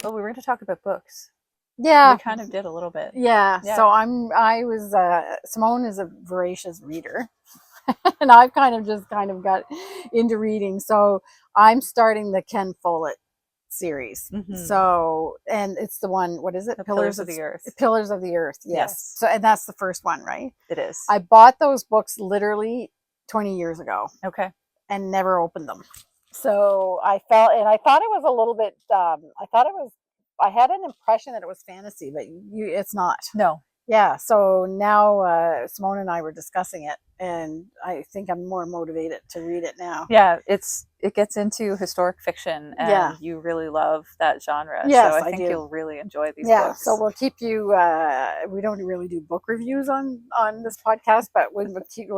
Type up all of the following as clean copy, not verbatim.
Well, we were going to talk about books. Yeah, We kind of did a little bit. yeah. Yeah. So Simone is a voracious reader, and I've kind of got into reading. So I'm starting the Ken Follett series. Mm-hmm. So, and it's the one, what is it? The Pillars of the Earth. Pillars of the Earth. Yes. Yes, So, and that's the first one, right? it is. I bought those books literally 20 years ago Okay. and never opened them. So I felt, and I thought it was a little bit, I had an impression that it was fantasy, but it's not. No. Yeah. So now Simone and I were discussing it, and I think I'm more motivated to read it now. Yeah, it gets into historic fiction, Yeah. and you really love that genre. So Yes, I I think do. you'll really enjoy these Yeah. So books. we'll keep you. We don't really do book reviews on this podcast, but we'll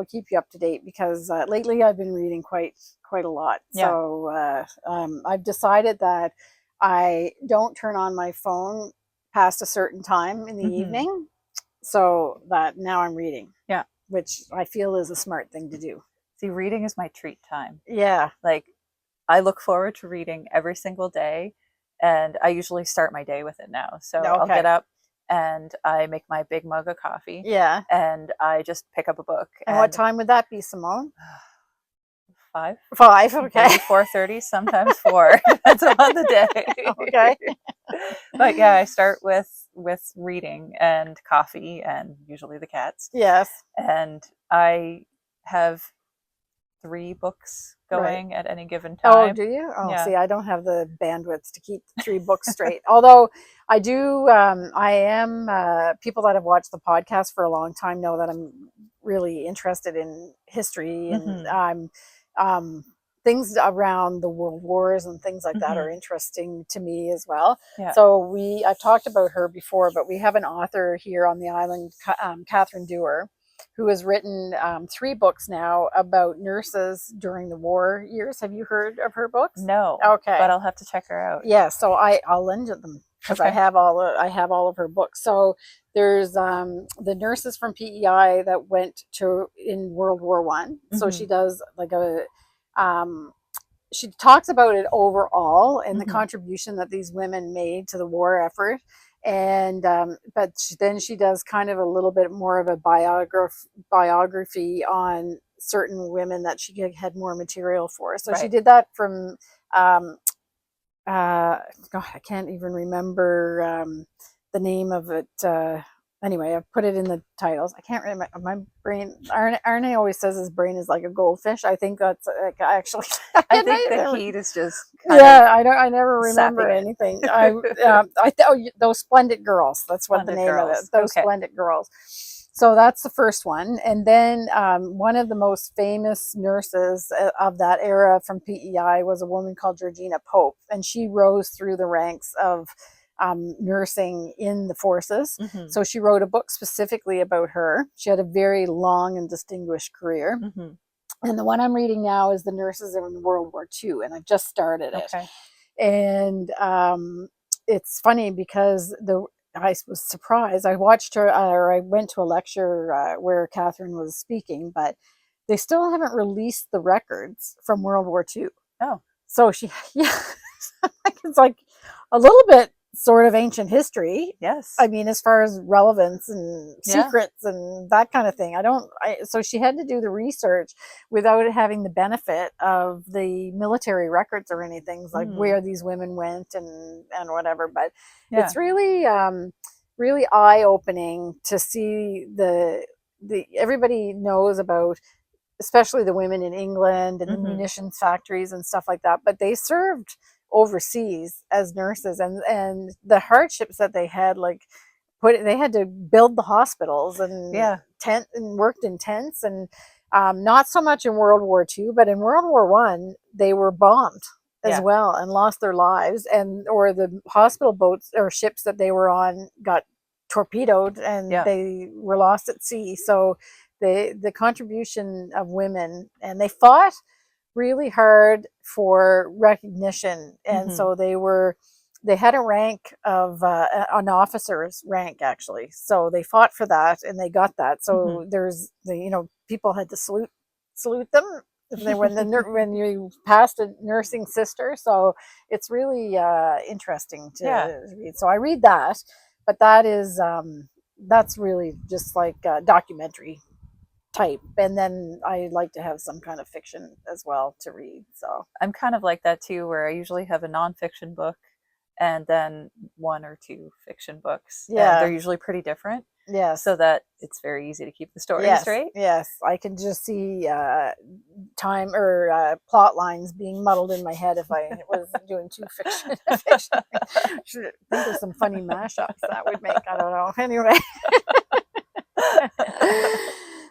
keep you up to date because lately I've been reading quite a lot. Yeah. So I've decided that I don't turn on my phone past a certain time in the Mm-hmm. evening, so that now I'm reading, Yeah. which I feel is a smart thing to do. See, reading is my treat time. Yeah. Like, I look forward to reading every single day, and I usually start my day with it now. So I'll Okay. get up and I make my big mug of coffee, Yeah. and I just pick up a book. And what And time would that be, Simone? 5, 5. Okay. maybe 4:30, sometimes 4. Depends on the day. Okay. But yeah, I start with reading and coffee and usually the cats. Yes. And I have 3 books Right. going at any given Oh, time. do you? Oh, Yeah. see, I don't have the bandwidth to keep 3 books straight. Although I do, I am, people that have watched the podcast for a long time know that I'm really interested in history, and Mm-hmm. things around the world wars and things like that Mm-hmm. are interesting to me as well. Yeah. So I've talked about her before, but we have an author here on the island, Katherine Dewar, who has written 3 books now about nurses during the war years. Have you heard of her books? No. Okay. But I'll have to check her out. Yeah, so I'll lend you them because Okay. I have all of her books. So there's the nurses from PEI that went to in World War One. So Mm-hmm. she does like a she talks about it overall and the Mm-hmm. contribution that these women made to the war effort. And but then she does kind of a little bit more of a biography on certain women that she had more material for. So she Right. did that from um, God, I can't even remember the name of it. Anyway, I put it in the titles. I can't remember. My brain. Arne always says his brain is like a goldfish. I think that's actually. I think the heat is just Yeah, I don't. I never remember sapping it. anything. Those Splendid Girls. That's what the Splendid name of it. Girls. Those Okay. Splendid Girls. So that's the first one, and then one of the most famous nurses of that era from PEI was a woman called Georgina Pope, and she rose through the ranks of nursing in the forces. Mm-hmm. So she wrote a book specifically about her. She had a very long and distinguished career. Mm-hmm. And the one I'm reading now is the nurses in World War II, and I've just started it. Okay. And it's funny because I was surprised. I watched her, or I went to a lecture where Katherine was speaking, but they still haven't released the records from World War II. Oh. So yeah, it's like a little bit sort of ancient history. Yes. I mean, as far as relevance and secrets and that kind of thing. So she had to do the research without having the benefit of the military records or anything, like where these women went and whatever. But it's really, really eye-opening to see the everybody knows about, especially the women in England and the munitions factories and stuff like that, but they served overseas as nurses, and the hardships that they had, like they had to build the hospitals and tent and worked in tents, and not so much in World War II, but in World War One they were bombed as well and lost their lives, or the hospital boats or ships that they were on got torpedoed and they were lost at sea. So the contribution of women, and they fought really hard for recognition, and so they had a rank of an officer's rank, actually, so they fought for that and they got that. So there's people had to salute them when you passed a nursing sister. So it's really interesting Yeah. to read. So I read that, but that's really just like documentary type, and then I like to have some kind of fiction as well to read. So I'm kind of like that too, where I usually have a nonfiction book and then one or two fiction books, and they're yeah, usually pretty different, yes. so that it's very easy to keep the story Yes, straight. yes, I can just see time or plot lines being muddled in my head if I was doing two fiction. Fiction. Should think of some funny mashups that would make. I don't know. Anyway,